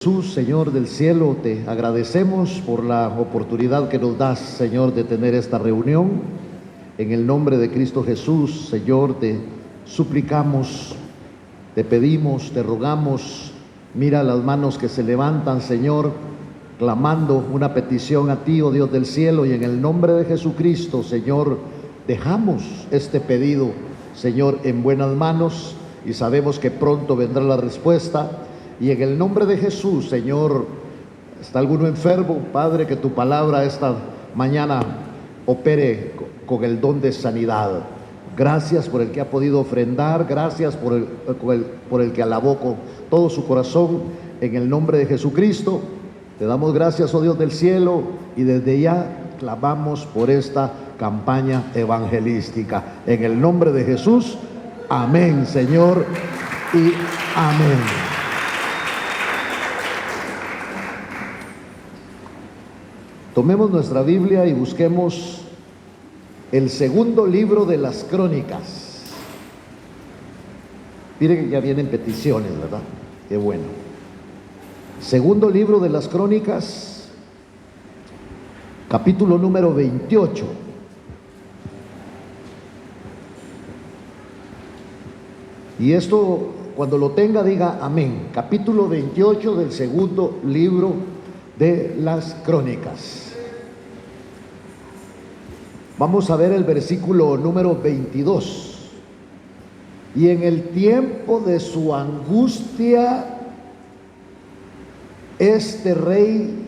Jesús, Señor del cielo, te agradecemos por la oportunidad que nos das, Señor, de tener esta reunión. En el nombre de Cristo Jesús, Señor, te suplicamos, te pedimos, te rogamos. Mira las manos que se levantan, Señor, clamando una petición a ti, oh Dios del cielo, y en el nombre de Jesucristo, Señor, dejamos este pedido, Señor, en buenas manos, y sabemos que pronto vendrá la respuesta. Y en el nombre de Jesús, Señor, ¿está alguno enfermo? Padre, que tu palabra esta mañana opere con el don de sanidad. Gracias por el que ha podido ofrendar, gracias por el que alabó con todo su corazón. En el nombre de Jesucristo, te damos gracias, oh Dios del cielo, y desde ya clamamos por esta campaña evangelística. En el nombre de Jesús, amén, Señor, y amén. Tomemos nuestra Biblia y busquemos el segundo libro de las Crónicas. Miren que ya vienen peticiones, ¿verdad? Qué bueno. Segundo libro de las Crónicas, capítulo número 28. Y esto, cuando lo tenga, diga amén. Capítulo 28 del segundo libro de las Crónicas. Vamos a ver el versículo número 22. Y en el tiempo de su angustia, este rey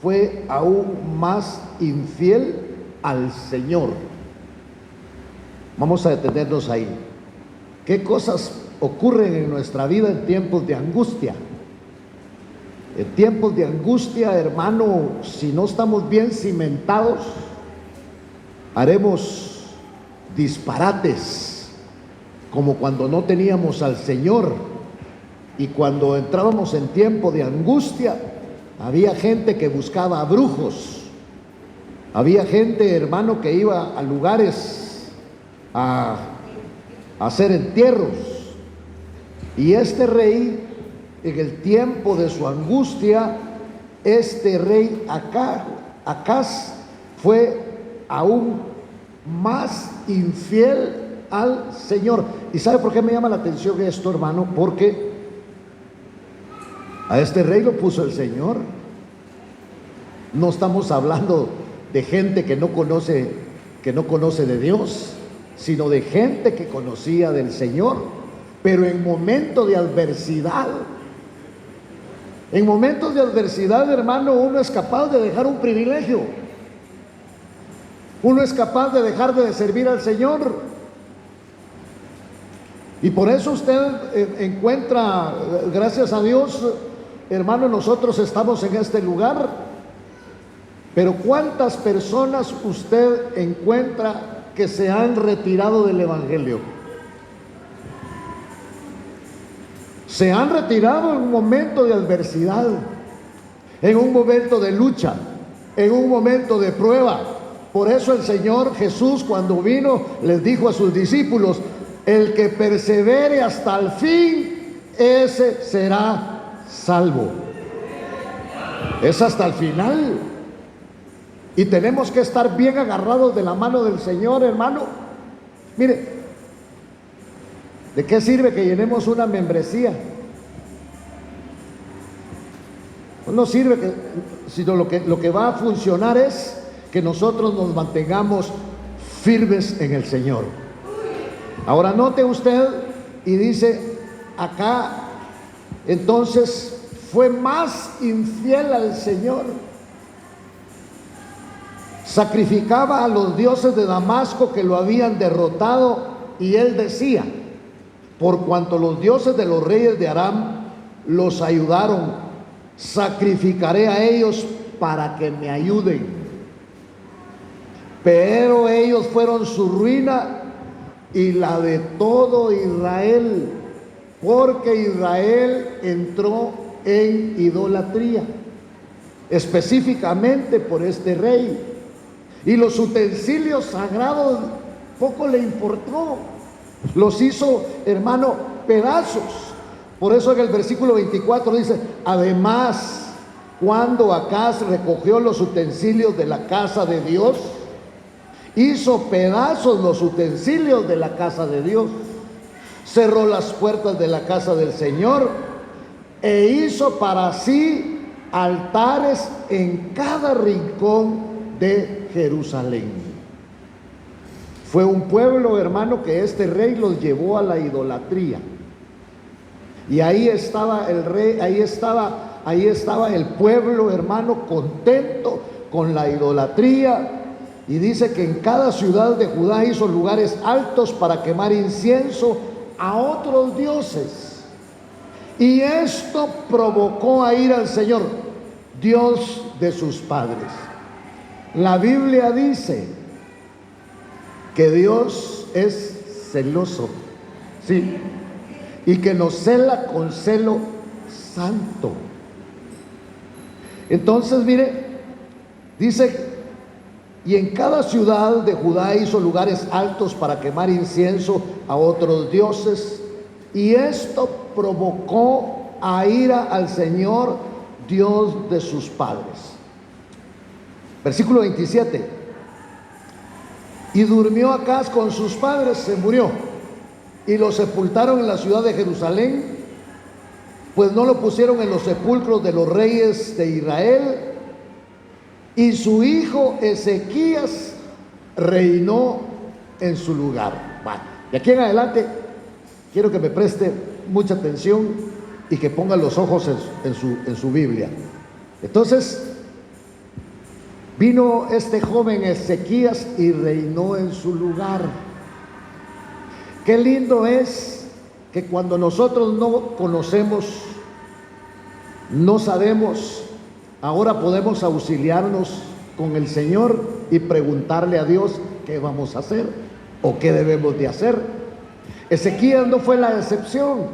fue aún más infiel al Señor. Vamos a detenernos ahí. ¿Qué cosas ocurren en nuestra vida en tiempos de angustia? En tiempos de angustia, hermano, si no estamos bien cimentados, haremos disparates, como cuando no teníamos al Señor. Y cuando entrábamos en tiempo de angustia, había gente que buscaba a brujos, había gente, hermano, que iba a lugares a hacer entierros. Y este rey, en el tiempo de su angustia, este rey Acaz fue aún más infiel al Señor. ¿Y sabe por qué me llama la atención esto, hermano? Porque a este rey lo puso el Señor. No estamos hablando de gente que no conoce de Dios, sino de gente que conocía del Señor. Pero en momentos de adversidad, hermano, uno es capaz de dejar un privilegio. Uno es capaz de dejar de servir al Señor. Y por eso usted encuentra, gracias a Dios, hermano, nosotros estamos en este lugar. Pero ¿cuántas personas usted encuentra que se han retirado del Evangelio? Se han retirado en un momento de adversidad, en un momento de lucha, en un momento de prueba. Por eso el Señor Jesús, cuando vino, les dijo a sus discípulos: el que persevere hasta el fin, ese será salvo. Es hasta el final. Y tenemos que estar bien agarrados de la mano del Señor, hermano. Mire, ¿de qué sirve que llenemos una membresía? No sirve sino lo que va a funcionar es que nosotros nos mantengamos firmes en el Señor. Ahora note usted, y dice acá, entonces fue más infiel al Señor. Sacrificaba a los dioses de Damasco que lo habían derrotado, y él decía: por cuanto los dioses de los reyes de Aram los ayudaron, sacrificaré a ellos para que me ayuden. Pero ellos fueron su ruina y la de todo Israel, porque Israel entró en idolatría, específicamente por este rey. Y los utensilios sagrados poco le importó, los hizo, hermano, pedazos. Por eso en el versículo 24 dice: además, cuando Acaz recogió los utensilios de la casa de Dios, hizo pedazos los utensilios de la casa de Dios, cerró las puertas de la casa del Señor e hizo para sí altares en cada rincón de Jerusalén. Fue un pueblo, hermano, que este rey los llevó a la idolatría. Y ahí estaba el rey, ahí estaba el pueblo, hermano, contento con la idolatría. Y dice que en cada ciudad de Judá hizo lugares altos para quemar incienso a otros dioses. Y esto provocó a ir al Señor, Dios de sus padres. La Biblia dice que Dios es celoso, sí, y que nos cela con celo santo. Entonces, mire, dice: y en cada ciudad de Judá hizo lugares altos para quemar incienso a otros dioses, y esto provocó a ira al Señor, Dios de sus padres. Versículo 27: y durmió Acaz con sus padres, se murió, y lo sepultaron en la ciudad de Jerusalén, pues no lo pusieron en los sepulcros de los reyes de Israel. Y su hijo Ezequías reinó en su lugar. Bueno, de aquí en adelante quiero que me preste mucha atención y que ponga los ojos en su Biblia. Entonces, vino este joven Ezequías y reinó en su lugar. Qué lindo es que cuando nosotros no conocemos, no sabemos, ahora podemos auxiliarnos con el Señor y preguntarle a Dios qué vamos a hacer o qué debemos de hacer. Ezequías no fue la excepción.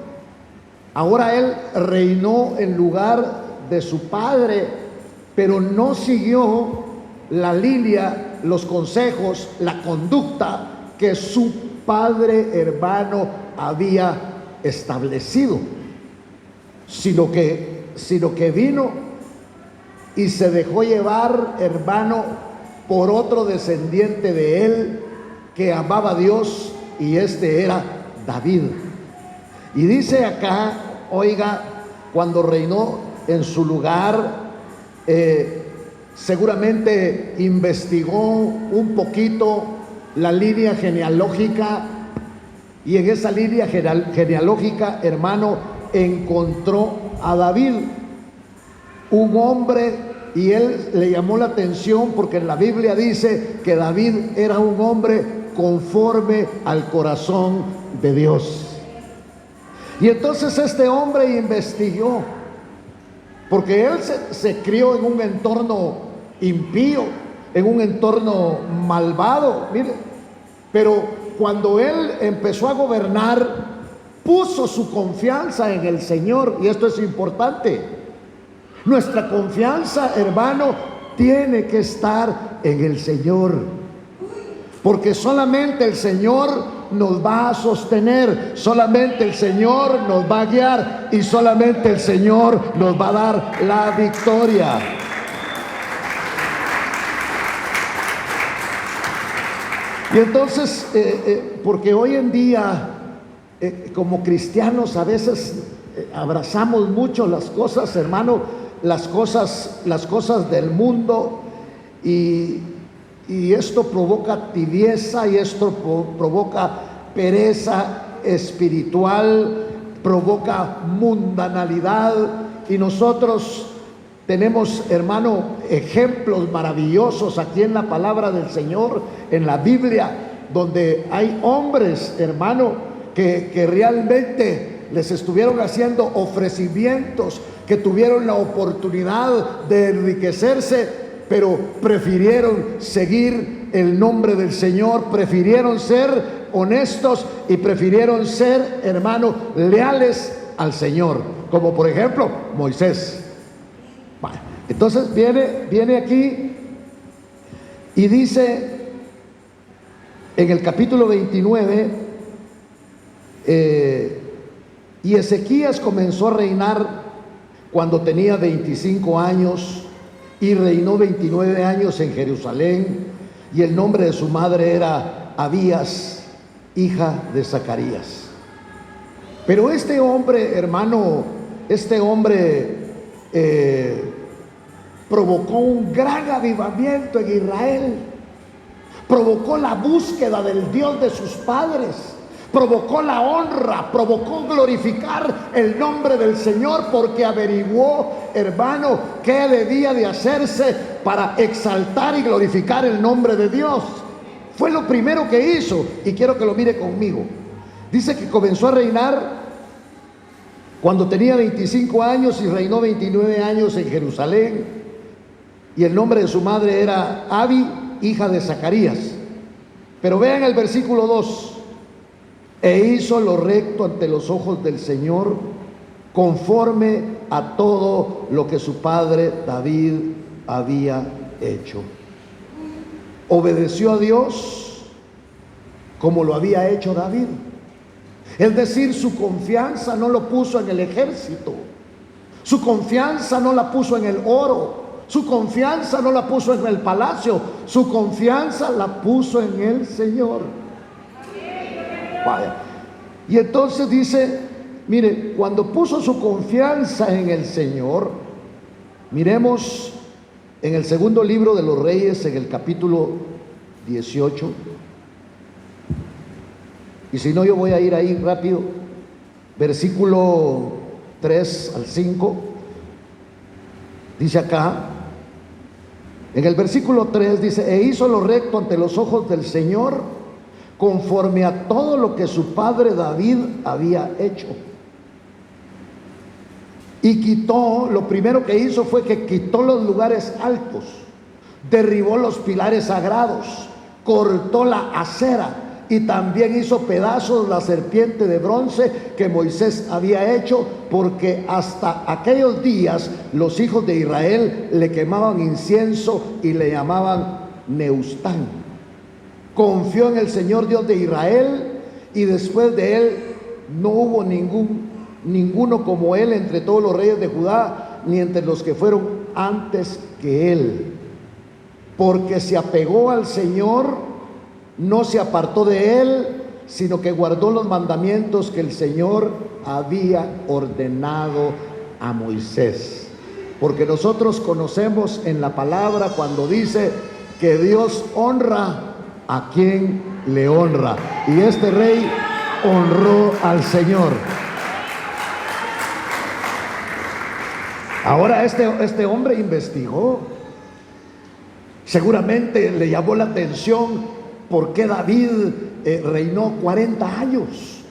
Ahora él reinó en lugar de su padre, pero no siguió la línea, los consejos, la conducta que su padre hermano había establecido, sino que vino y se dejó llevar, hermano, por otro descendiente de él que amaba a Dios, y este era David. Y dice acá, oiga, cuando reinó en su lugar, seguramente investigó un poquito la línea genealógica, y en esa línea genealógica, hermano, encontró a David, un hombre. Y él le llamó la atención porque en la Biblia dice que David era un hombre conforme al corazón de Dios. Y entonces este hombre investigó, porque él se crió en un entorno impío, en un entorno malvado, mire. Pero cuando él empezó a gobernar, puso su confianza en el Señor. Y esto es importante. Nuestra confianza, hermano, tiene que estar en el Señor, porque solamente el Señor nos va a sostener, solamente el Señor nos va a guiar, y solamente el Señor nos va a dar la victoria. Y entonces, porque hoy en día, como cristianos, a veces abrazamos mucho las cosas, hermano, las cosas del mundo, y esto provoca tibieza, y esto provoca pereza espiritual, provoca mundanalidad. Y nosotros tenemos, hermano, ejemplos maravillosos aquí en la palabra del Señor, en la Biblia, donde hay hombres, hermano, que realmente les estuvieron haciendo ofrecimientos, que tuvieron la oportunidad de enriquecerse, pero prefirieron seguir el nombre del Señor, prefirieron ser honestos y prefirieron ser, hermano, leales al Señor, como por ejemplo Moisés. Bueno, entonces viene aquí y dice en el capítulo 29, Y Ezequías comenzó a reinar cuando tenía 25 años y reinó 29 años en Jerusalén, y el nombre de su madre era Abías, hija de Zacarías. Pero este hombre, hermano, provocó un gran avivamiento en Israel, provocó la búsqueda del Dios de sus padres, provocó la honra, provocó glorificar el nombre del Señor, porque averiguó, hermano, qué debía de hacerse para exaltar y glorificar el nombre de Dios. Fue lo primero que hizo, y quiero que lo mire conmigo. Dice que comenzó a reinar cuando tenía 25 años y reinó 29 años en Jerusalén, y el nombre de su madre era Abi, hija de Zacarías. Pero vean el versículo 2: e hizo lo recto ante los ojos del Señor, conforme a todo lo que su padre David había hecho. Obedeció a Dios como lo había hecho David. Es decir, su confianza no lo puso en el ejército, su confianza no la puso en el oro, su confianza no la puso en el palacio, su confianza la puso en el Señor. Vaya. Y entonces dice, mire, cuando puso su confianza en el Señor, miremos en el segundo libro de los Reyes, en el capítulo 18, y si no yo voy a ir ahí rápido, versículo 3 al 5, dice acá, en el versículo 3 dice, e hizo lo recto ante los ojos del Señor, conforme a todo lo que su padre David había hecho. Y quitó, lo primero que hizo fue que quitó los lugares altos, derribó los pilares sagrados, cortó la acera, y también hizo pedazos la serpiente de bronce que Moisés había hecho, porque hasta aquellos días los hijos de Israel le quemaban incienso y le llamaban Neustán. Confió en el Señor Dios de Israel, y después de él no hubo ninguno como él entre todos los reyes de Judá, ni entre los que fueron antes que él, porque se apegó al Señor, no se apartó de él, sino que guardó los mandamientos que el Señor había ordenado a Moisés. Porque nosotros conocemos en la palabra cuando dice que Dios honra a quien le honra, y este rey honró al Señor. Ahora este hombre investigó, seguramente le llamó la atención por qué David reinó 40 años,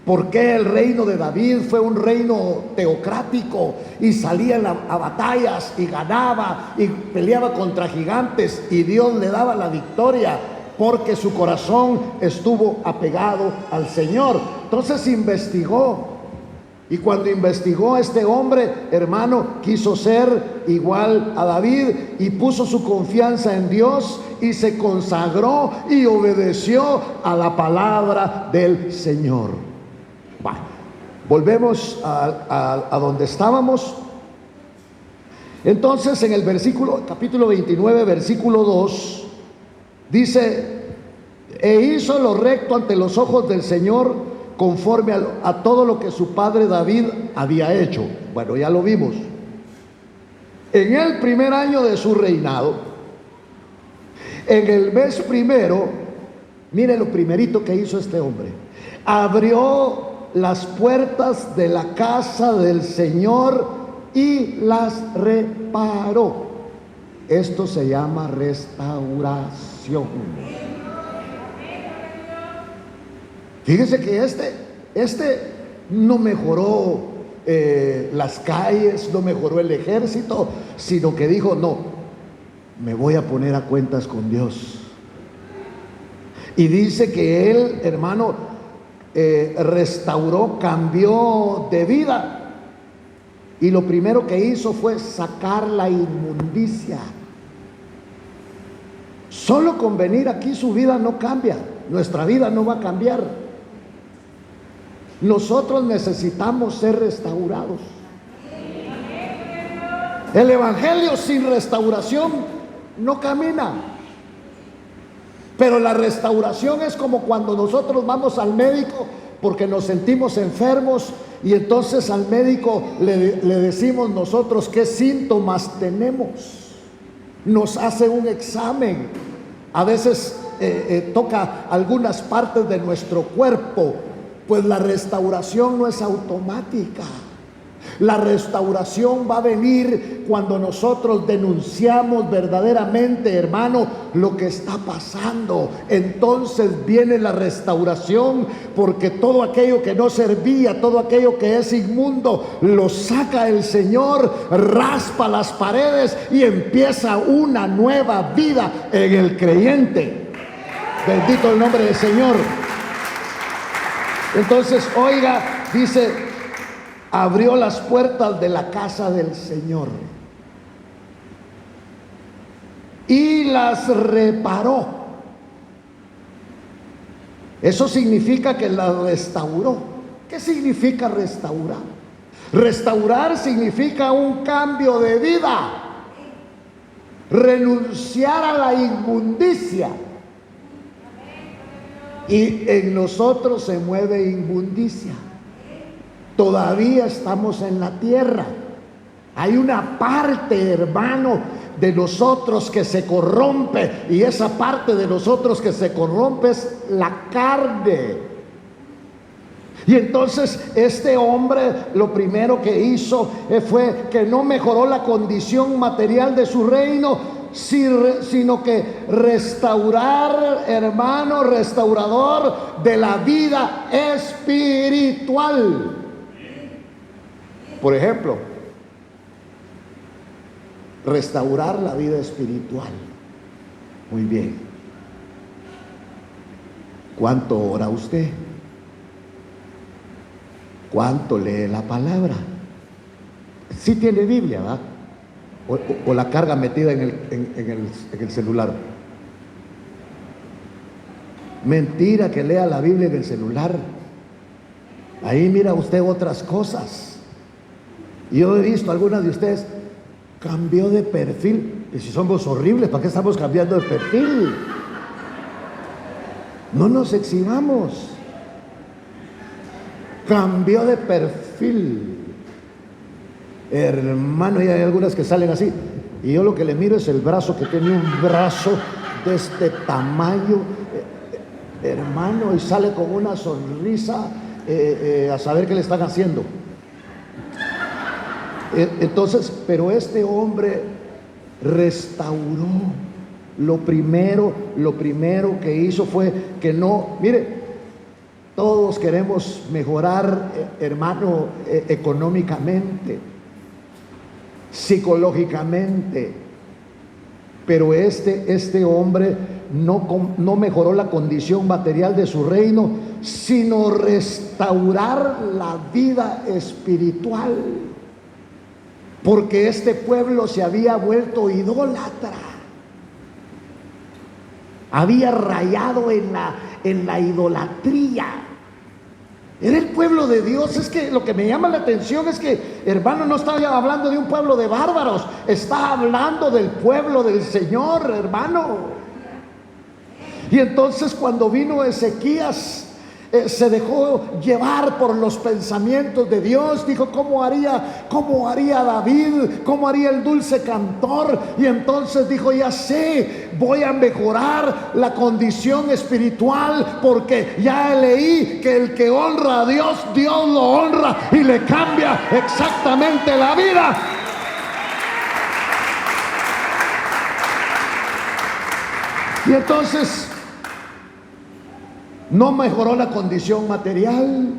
por qué el reino de David fue un reino teocrático y salía a batallas y ganaba y peleaba contra gigantes y Dios le daba la victoria, porque su corazón estuvo apegado al Señor. Entonces investigó, y cuando investigó, este hombre, hermano, quiso ser igual a David y puso su confianza en Dios y se consagró y obedeció a la palabra del Señor. Bueno, volvemos a donde estábamos. Entonces, en el capítulo 29, versículo 2, dice, e hizo lo recto ante los ojos del Señor, conforme a todo lo que su padre David había hecho. Bueno, ya lo vimos. En el primer año de su reinado, en el mes primero, mire lo primerito que hizo este hombre: abrió las puertas de la casa del Señor y las reparó. Esto se llama restauración. Fíjese que este no mejoró las calles, no mejoró el ejército, sino que dijo, no, me voy a poner a cuentas con Dios. Y dice que él, hermano, restauró, cambió de vida, y lo primero que hizo fue sacar la inmundicia. Solo con venir aquí su vida no cambia, nuestra vida no va a cambiar. nosotros necesitamos ser restaurados. El evangelio sin restauración no camina. Pero la restauración es como cuando nosotros vamos al médico porque nos sentimos enfermos y entonces al médico le decimos nosotros qué síntomas tenemos. Nos hace un examen. A veces toca algunas partes de nuestro cuerpo. Pues la restauración no es automática. La restauración va a venir cuando nosotros denunciamos verdaderamente, hermano, lo que está pasando. Entonces viene la restauración, porque todo aquello que no servía, todo aquello que es inmundo, lo saca el Señor, raspa las paredes y empieza una nueva vida en el creyente. Bendito el nombre del Señor. Entonces, oiga, dice, abrió las puertas de la casa del Señor y las reparó. Eso significa que las restauró. ¿Qué significa restaurar? Restaurar significa un cambio de vida, renunciar a la inmundicia. Y en nosotros se mueve inmundicia. Todavía estamos en la tierra. Hay una parte, hermano, de nosotros que se corrompe, y esa parte de nosotros que se corrompe es la carne. Y entonces este hombre lo primero que hizo fue que no mejoró la condición material de su reino, sino que restaurar, hermano, restaurador de la vida espiritual. Por ejemplo, restaurar la vida espiritual. Muy bien. ¿Cuánto ora usted? ¿Cuánto lee la palabra? Sí tiene Biblia, ¿verdad? O la carga metida en el celular. Mentira que lea la Biblia en el celular. Ahí mira usted otras cosas. Yo he visto a algunas de ustedes, cambió de perfil. Y si somos horribles, ¿para qué estamos cambiando de perfil? No nos exhibamos. Cambió de perfil, hermano. Y hay algunas que salen así, y yo lo que le miro es el brazo, que tiene un brazo de este tamaño, hermano, y sale con una sonrisa, a saber qué le están haciendo. Entonces, pero este hombre restauró. Lo primero que hizo fue que no, mire, todos queremos mejorar, hermano, económicamente, psicológicamente, pero este hombre no mejoró la condición material de su reino, sino restaurar la vida espiritual, porque este pueblo se había vuelto idólatra, había rayado en la idolatría. Era el pueblo de Dios. Es que lo que me llama la atención es que, hermano, no está hablando de un pueblo de bárbaros, está hablando del pueblo del Señor, hermano. Y entonces cuando vino Ezequías, se dejó llevar por los pensamientos de Dios. Dijo, ¿cómo haría David? ¿Cómo haría el dulce cantor? Y entonces dijo, ya sé, voy a mejorar la condición espiritual, porque ya leí que el que honra a Dios, Dios lo honra y le cambia exactamente la vida. Y entonces no mejoró la condición material,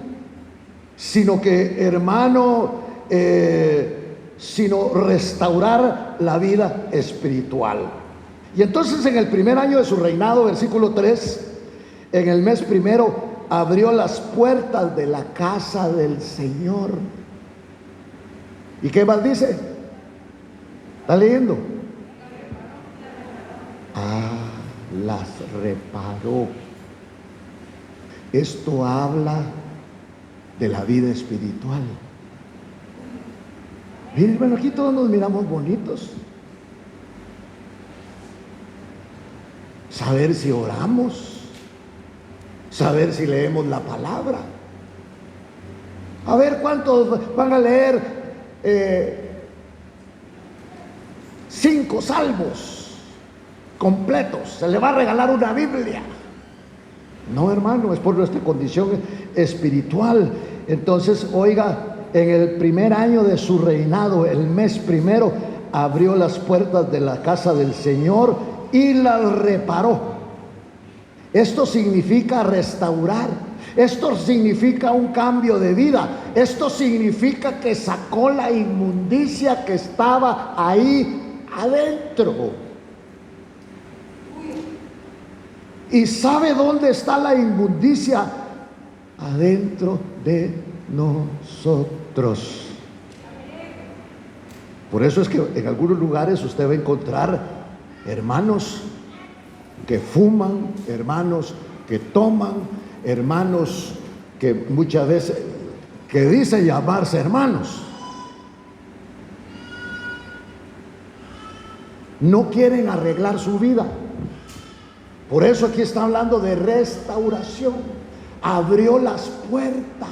sino que, hermano, sino restaurar la vida espiritual. Y entonces en el primer año de su reinado, versículo 3, en el mes primero, abrió las puertas de la casa del Señor. ¿Y qué más dice? ¿Está leyendo? las reparó. Esto habla de la vida espiritual. Miren, hermano, aquí todos nos miramos bonitos. Saber si oramos, saber si leemos la palabra. A ver cuántos van a leer 5 salmos completos. Se le va a regalar una Biblia. No, hermano, es por nuestra condición espiritual. Entonces, oiga, en el primer año de su reinado, el mes primero, abrió las puertas de la casa del Señor y las reparó. Esto significa restaurar. Esto significa un cambio de vida. Esto significa que sacó la inmundicia que estaba ahí adentro. ¿Y sabe dónde está la inmundicia? Adentro de nosotros. Por eso es que en algunos lugares usted va a encontrar hermanos que fuman, hermanos que toman, hermanos que muchas veces que dicen llamarse hermanos. No quieren arreglar su vida. Por eso aquí está hablando de restauración. Abrió las puertas.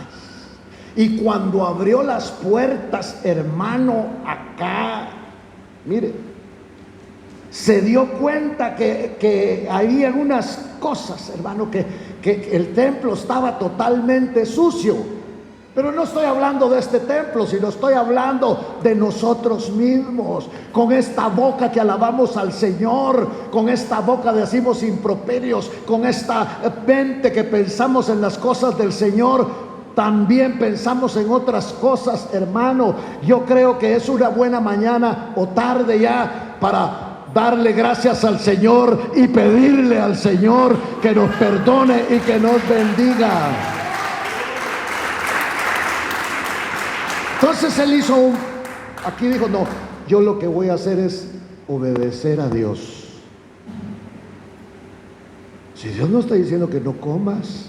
Y cuando abrió las puertas, hermano, acá, mire, se dio cuenta que había unas cosas, hermano, que el templo estaba totalmente sucio. Pero no estoy hablando de este templo, sino estoy hablando de nosotros mismos. Con esta boca que alabamos al Señor, con esta boca decimos improperios, con esta mente que pensamos en las cosas del Señor, también pensamos en otras cosas, hermano. Yo creo que es una buena mañana o tarde ya para darle gracias al Señor y pedirle al Señor que nos perdone y que nos bendiga. Entonces él hizo aquí dijo, no, yo lo que voy a hacer es obedecer a Dios. Si Dios no está diciendo que no comas,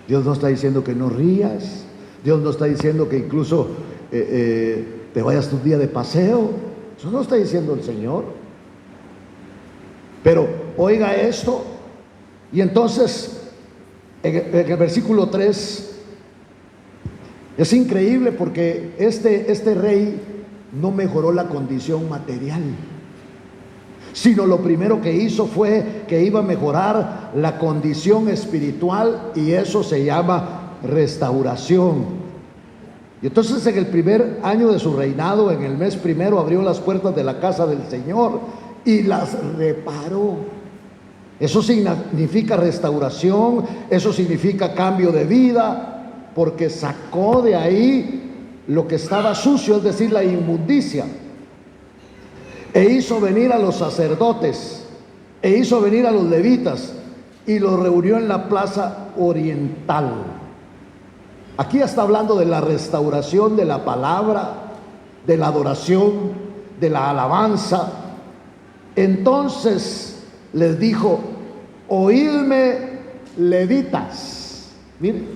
Dios no está diciendo que no rías, Dios no está diciendo que incluso te vayas un día de paseo, eso no está diciendo el Señor. Pero oiga esto, y entonces en el versículo 3 es increíble porque este rey no mejoró la condición material, sino lo primero que hizo fue que iba a mejorar la condición espiritual, y eso se llama restauración. Y entonces en el primer año de su reinado, en el mes primero, abrió las puertas de la casa del Señor y las reparó. Eso significa restauración, eso significa cambio de vida, porque sacó de ahí lo que estaba sucio, es decir, la inmundicia. E hizo venir a los sacerdotes, e hizo venir a los levitas, y los reunió en la plaza oriental. Aquí está hablando de la restauración de la palabra, de la adoración, de la alabanza. Entonces les dijo, oídme, levitas. Miren,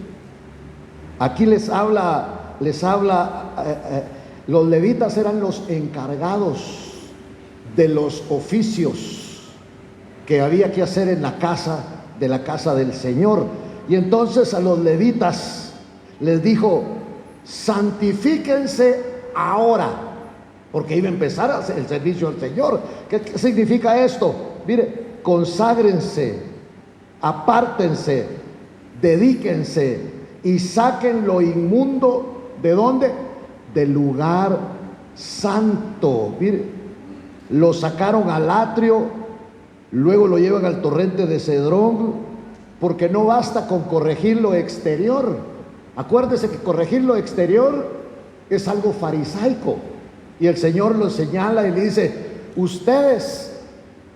aquí les habla, los levitas eran los encargados de los oficios que había que hacer en la casa del Señor. Y entonces a los levitas les dijo, santifíquense ahora, porque iba a empezar el servicio al Señor. ¿Qué significa esto? Mire, conságrense, apártense, dedíquense y saquen lo inmundo. ¿De dónde? Del lugar santo. Mire, lo sacaron al atrio, luego lo llevan al torrente de Cedrón, porque no basta con corregir lo exterior. Acuérdese que corregir lo exterior es algo farisaico, y el Señor lo señala y le dice, ustedes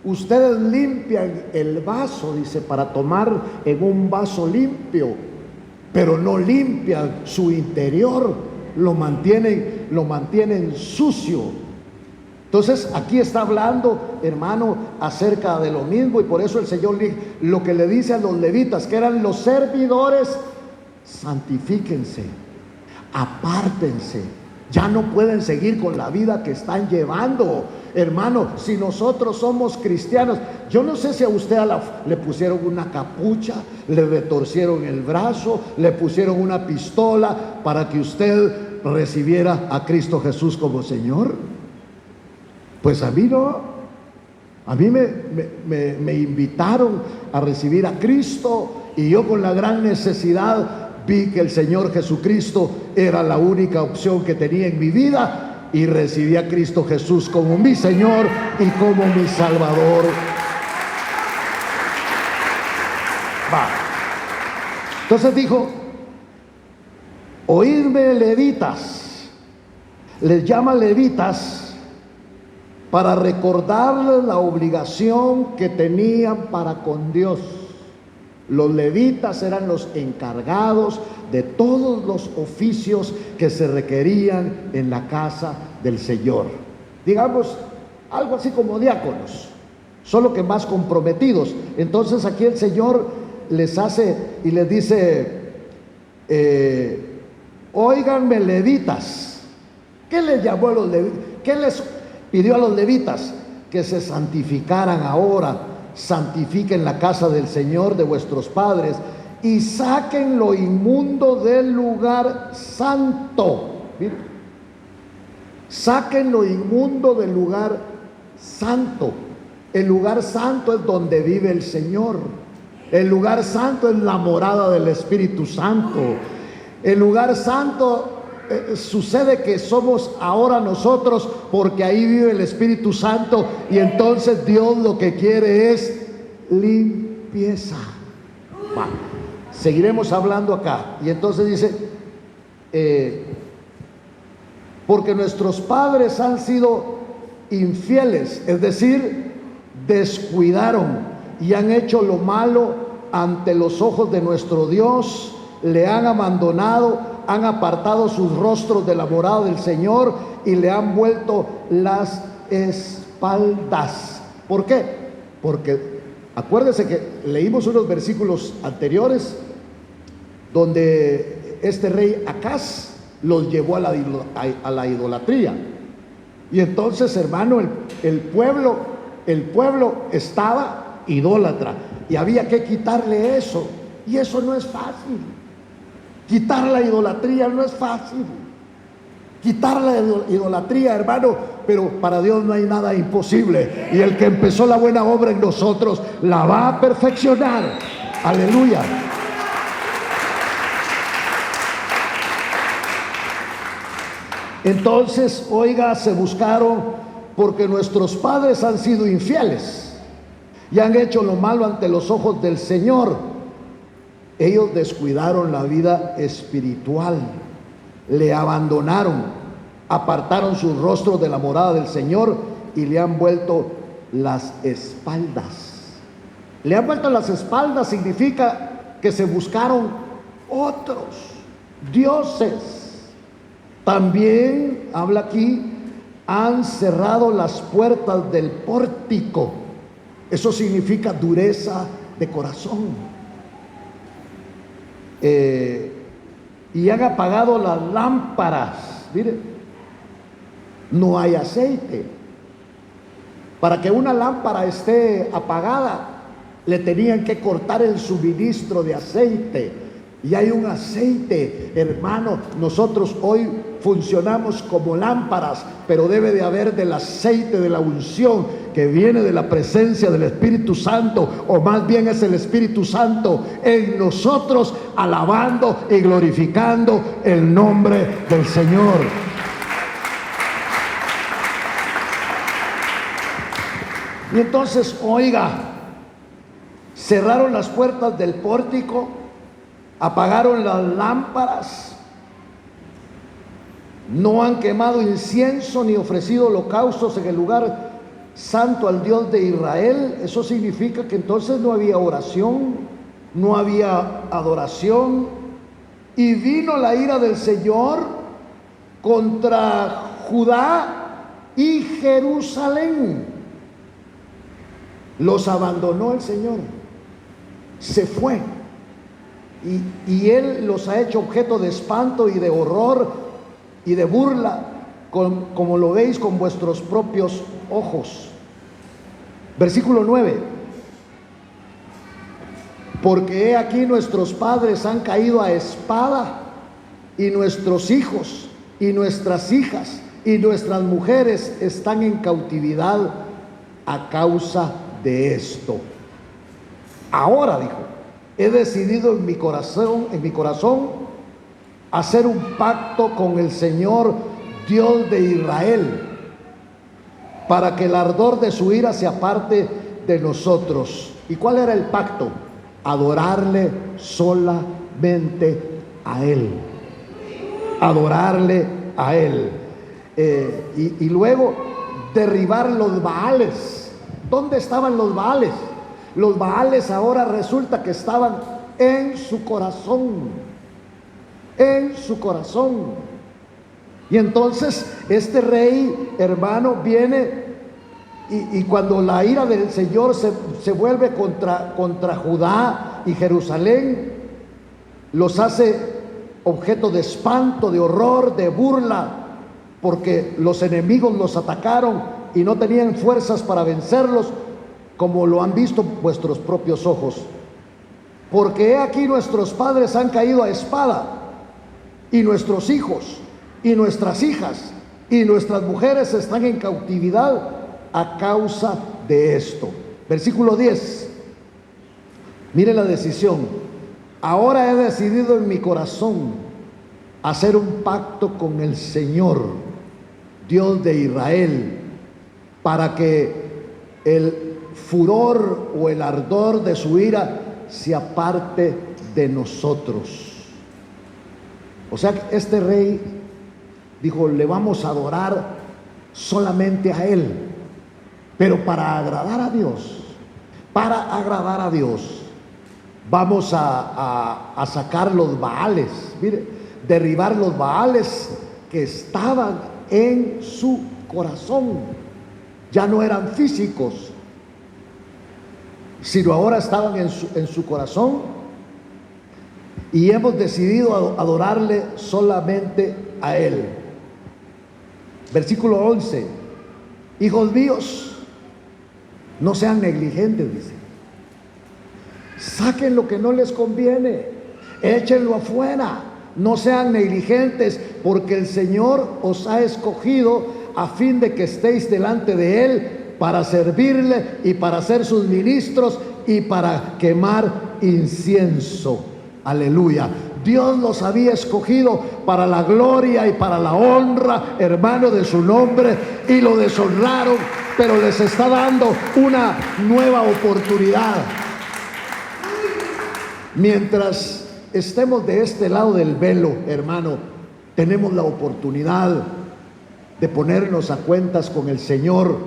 limpian el vaso, dice, para tomar en un vaso limpio, pero no limpian su interior, lo mantienen sucio. Entonces aquí está hablando, hermano, acerca de lo mismo, y por eso el Señor lo que le dice a los levitas, que eran los servidores, santifíquense. apártense. Ya no pueden seguir con la vida que están llevando. Hermano, si nosotros somos cristianos, yo no sé si a usted le pusieron una capucha, le retorcieron el brazo, le pusieron una pistola para que usted recibiera a Cristo Jesús como Señor. Pues a mí no. A mí me invitaron a recibir a Cristo, y yo, con la gran necesidad, vi que el Señor Jesucristo era la única opción que tenía en mi vida, y recibí a Cristo Jesús como mi Señor y como mi Salvador. Entonces dijo: oídme, levitas. Les llama levitas para recordarles la obligación que tenían para con Dios. Los levitas eran los encargados de todos los oficios que se requerían en la casa del Señor. Digamos, algo así como diáconos, solo que más comprometidos. Entonces aquí el Señor les hace y les dice: óiganme, levitas. ¿Qué les llamó a los levitas? ¿Qué les pidió a los levitas? Que se santificaran ahora. Santifiquen la casa del Señor de vuestros padres y saquen lo inmundo del lugar santo. Miren, saquen lo inmundo del lugar santo. El lugar santo es donde vive el Señor. El lugar santo es la morada del Espíritu Santo. El lugar santo sucede que somos ahora nosotros, porque ahí vive el Espíritu Santo, y entonces Dios lo que quiere es limpieza. Seguiremos hablando acá. Y entonces dice: porque nuestros padres han sido infieles, es decir, descuidaron y han hecho lo malo ante los ojos de nuestro Dios, le han abandonado, han apartado sus rostros de la morada del Señor y le han vuelto las espaldas. ¿Por qué? Porque acuérdense que leímos unos versículos anteriores donde este rey Acaz los llevó a la idolatría. Y entonces, hermano, el pueblo estaba idólatra, y había que quitarle eso. Y eso no es fácil. Quitar la idolatría no es fácil. Quitar la idolatría, hermano, pero para Dios no hay nada imposible. Y el que empezó la buena obra en nosotros la va a perfeccionar. Aleluya. Entonces, oiga, se buscaron, porque nuestros padres han sido infieles y han hecho lo malo ante los ojos del Señor. Ellos descuidaron la vida espiritual, le abandonaron, apartaron sus rostros de la morada del Señor y le han vuelto las espaldas. Le han vuelto las espaldas significa que se buscaron otros dioses. También habla aquí: han cerrado las puertas del pórtico. Eso significa dureza de corazón. Y han apagado las lámparas. Mire, no hay aceite. Para que una lámpara esté apagada, le tenían que cortar el suministro de aceite. Y hay un aceite, hermano. Nosotros hoy funcionamos como lámparas, pero debe de haber del aceite de la unción que viene de la presencia del Espíritu Santo, o más bien es el Espíritu Santo en nosotros, alabando y glorificando el nombre del Señor. Y entonces, oiga, cerraron las puertas del pórtico, apagaron las lámparas, no han quemado incienso ni ofrecido holocaustos en el lugar santo al Dios de Israel. Eso significa que entonces no había oración, no había adoración, y vino la ira del Señor contra Judá y Jerusalén. Los abandonó el Señor, se fue. y Él los ha hecho objeto de espanto y de horror y de burla, como lo veis con vuestros propios ojos. Versículo 9. Porque he aquí nuestros padres han caído a espada, y nuestros hijos y nuestras hijas y nuestras mujeres están en cautividad a causa de esto. Ahora, dijo, he decidido en mi corazón hacer un pacto con el Señor Dios de Israel, para que el ardor de su ira se aparte de nosotros. ¿Y cuál era el pacto? Adorarle solamente a Él. Adorarle a Él. Y luego derribar los Baales. ¿Dónde estaban los Baales? Los Baales ahora resulta que estaban en su corazón. En su corazón. Y entonces este rey, hermano, viene y cuando la ira del Señor se vuelve contra Judá y Jerusalén, los hace objeto de espanto, de horror, de burla, porque los enemigos los atacaron y no tenían fuerzas para vencerlos, como lo han visto vuestros propios ojos. Porque he aquí nuestros padres han caído a espada, y nuestros hijos y nuestras hijas y nuestras mujeres están en cautividad a causa de esto. Versículo 10. Mire la decisión. Ahora he decidido en mi corazón hacer un pacto con el Señor, Dios de Israel, para que el furor o el ardor de su ira se aparte de nosotros. O sea que este rey dijo, le vamos a adorar solamente a Él, pero para agradar a Dios, vamos a sacar los Baales, mire, derribar los Baales que estaban en su corazón. Ya no eran físicos, sino ahora estaban en su corazón, y hemos decidido adorarle solamente a Él. Versículo 11. Hijos míos, no sean negligentes, dice. Saquen lo que no les conviene, échenlo afuera, no sean negligentes, porque el Señor os ha escogido a fin de que estéis delante de Él para servirle y para ser sus ministros y para quemar incienso. Aleluya. Dios los había escogido para la gloria y para la honra, hermano, de su nombre, y lo deshonraron, pero les está dando una nueva oportunidad. Mientras estemos de este lado del velo, hermano, tenemos la oportunidad de ponernos a cuentas con el Señor,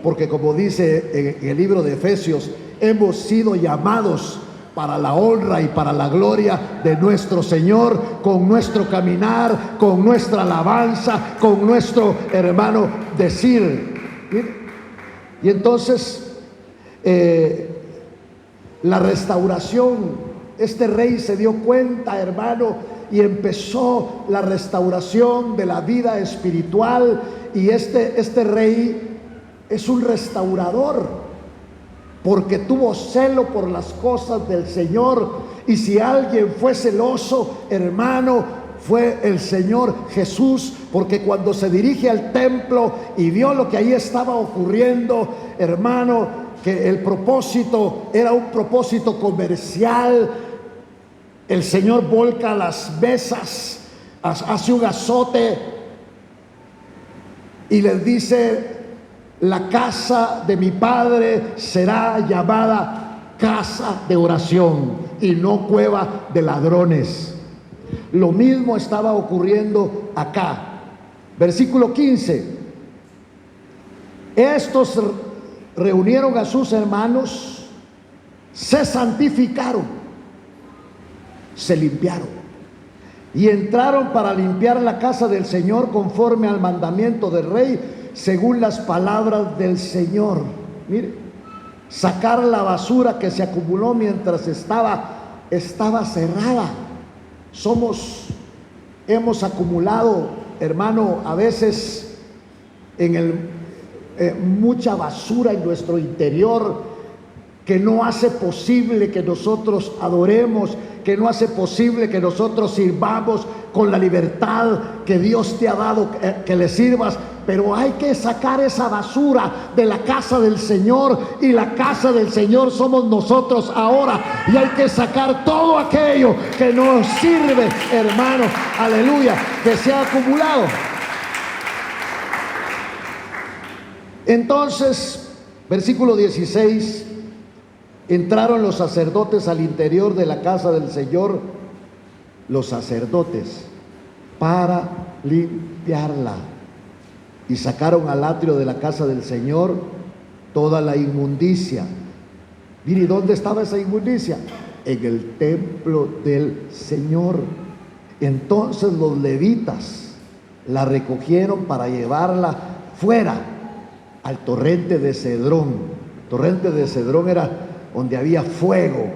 porque como dice en el libro de Efesios, hemos sido llamados para la honra y para la gloria de nuestro Señor, con nuestro caminar, con nuestra alabanza, con nuestro, hermano, decir. Y entonces la restauración, este rey se dio cuenta, hermano, y empezó la restauración de la vida espiritual. Y este rey es un restaurador, porque tuvo celo por las cosas del Señor. Y si alguien fue celoso, hermano, fue el Señor Jesús, porque cuando se dirige al templo y vio lo que ahí estaba ocurriendo, hermano, que el propósito era un propósito comercial, el Señor volca las mesas, hace un azote y les dice: la casa de mi Padre será llamada casa de oración y no cueva de ladrones. Lo mismo estaba ocurriendo acá. Versículo 15. Estos reunieron a sus hermanos, se santificaron, se limpiaron y entraron para limpiar la casa del Señor conforme al mandamiento del rey, según las palabras del Señor. Mire, sacar la basura que se acumuló mientras estaba estaba cerrada. Hemos acumulado, hermano, a veces mucha basura en nuestro interior, que no hace posible que nosotros adoremos, que no hace posible que nosotros sirvamos con la libertad que Dios te ha dado, que le sirvas. Pero hay que sacar esa basura de la casa del Señor, y la casa del Señor somos nosotros ahora, y hay que sacar todo aquello que nos sirve, hermano, aleluya, que se ha acumulado. Entonces, versículo 16: entraron los sacerdotes al interior de la casa del Señor, los sacerdotes, para limpiarla, y sacaron al atrio de la casa del Señor toda la inmundicia. Mire, ¿dónde estaba esa inmundicia? En el templo del Señor. Entonces los levitas la recogieron para llevarla fuera al torrente de Cedrón. Torrente de Cedrón era donde había fuego.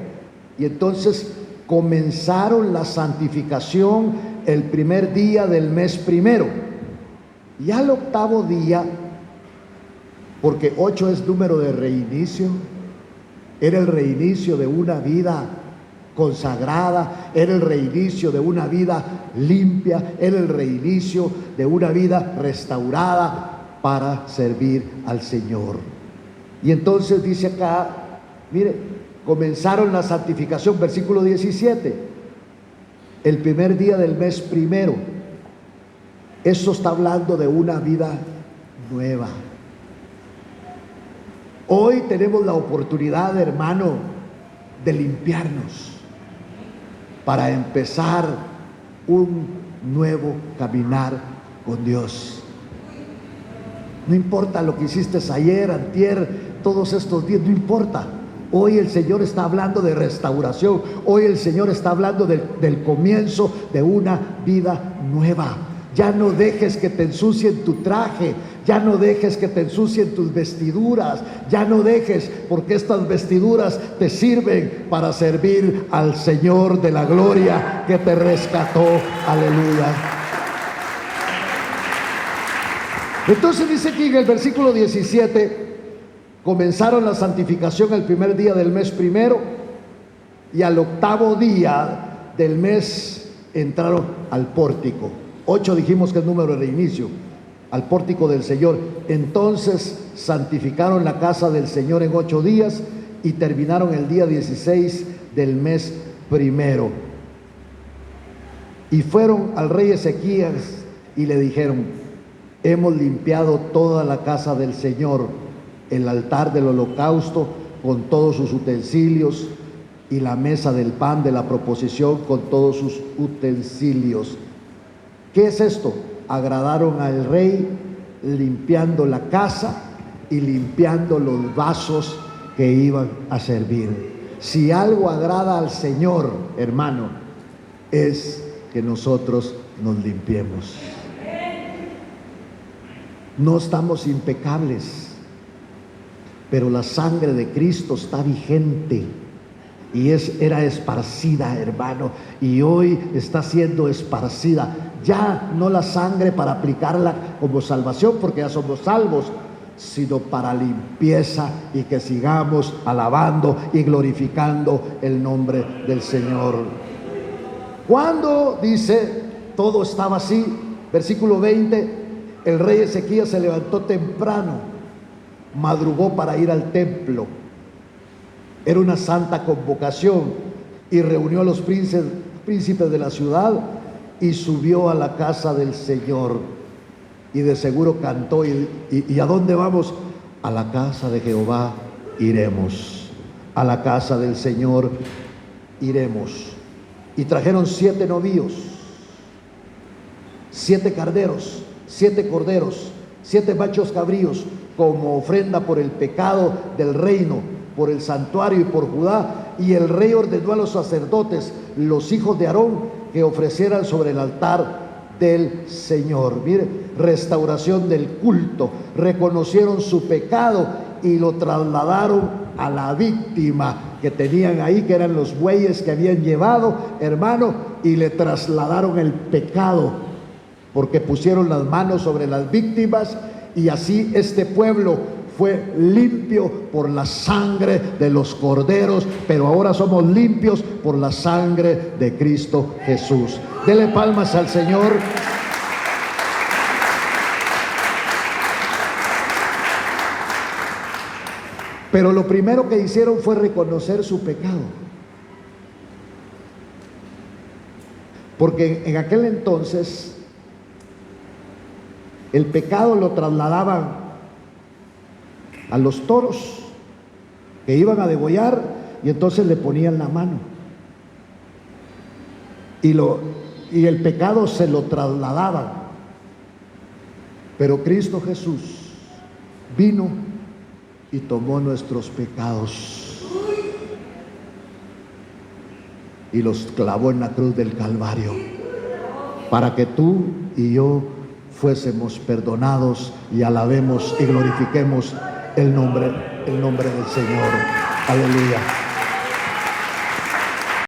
Y entonces comenzaron la santificación el primer día del mes primero. Y al octavo día, porque 8 es número de reinicio, era el reinicio de una vida consagrada, era el reinicio de una vida limpia, era el reinicio de una vida restaurada para servir al Señor. Y entonces dice acá, mire, comenzaron la santificación, versículo 17, el primer día del mes primero. Eso está hablando de una vida nueva. Hoy tenemos la oportunidad, hermano, de limpiarnos para empezar un nuevo caminar con Dios. No importa lo que hiciste ayer, antier, todos estos días, no importa. Hoy el Señor está hablando de restauración. Hoy el Señor está hablando del comienzo de una vida nueva. Ya no dejes que te ensucien tu traje, ya no dejes que te ensucien tus vestiduras, ya no dejes, porque estas vestiduras te sirven para servir al Señor de la gloria que te rescató. Aleluya. Entonces dice aquí en el versículo 17, comenzaron la santificación el primer día del mes primero, y al octavo día del mes entraron al pórtico. 8 dijimos que es número de reinicio, al pórtico del Señor. Entonces santificaron la casa del Señor en 8 días y terminaron el día 16 del mes primero. Y fueron al rey Ezequías y le dijeron: hemos limpiado toda la casa del Señor, el altar del holocausto con todos sus utensilios, y la mesa del pan de la proposición con todos sus utensilios. ¿Qué es esto? Agradaron al rey limpiando la casa y limpiando los vasos que iban a servir. Si algo agrada al Señor, hermano, es que nosotros nos limpiemos. No estamos impecables, pero la sangre de Cristo está vigente y era esparcida, hermano, y hoy está siendo esparcida. Ya no la sangre para aplicarla como salvación, porque ya somos salvos, sino para limpieza, y que sigamos alabando y glorificando el nombre del Señor. Cuando dice todo estaba así, versículo 20, el rey Ezequías se levantó temprano, madrugó para ir al templo. Era una santa convocación, y reunió a los príncipes de la ciudad y subió a la casa del Señor. Y de seguro cantó. ¿Y a dónde vamos? A la casa de Jehová iremos, a la casa del Señor iremos. Y trajeron 7 novillos, 7 carneros, 7 corderos, 7 machos cabríos, como ofrenda por el pecado del reino, por el santuario y por Judá. Y el rey ordenó a los sacerdotes, los hijos de Aarón, que ofrecieran sobre el altar del Señor. Mire, restauración del culto. Reconocieron su pecado y lo trasladaron a la víctima que tenían ahí, que eran los bueyes que habían llevado, hermano, y le trasladaron el pecado, porque pusieron las manos sobre las víctimas, y así este pueblo fue limpio por la sangre de los corderos, pero ahora somos limpios por la sangre de Cristo Jesús. Dele palmas al Señor. Pero lo primero que hicieron fue reconocer su pecado. Porque en aquel entonces el pecado lo trasladaban a los toros que iban a degollar, y entonces le ponían la mano. Y el pecado se lo trasladaban. Pero Cristo Jesús vino y tomó nuestros pecados y los clavó en la cruz del Calvario, para que tú y yo fuésemos perdonados, y alabemos y glorifiquemos el nombre del Señor. Aleluya.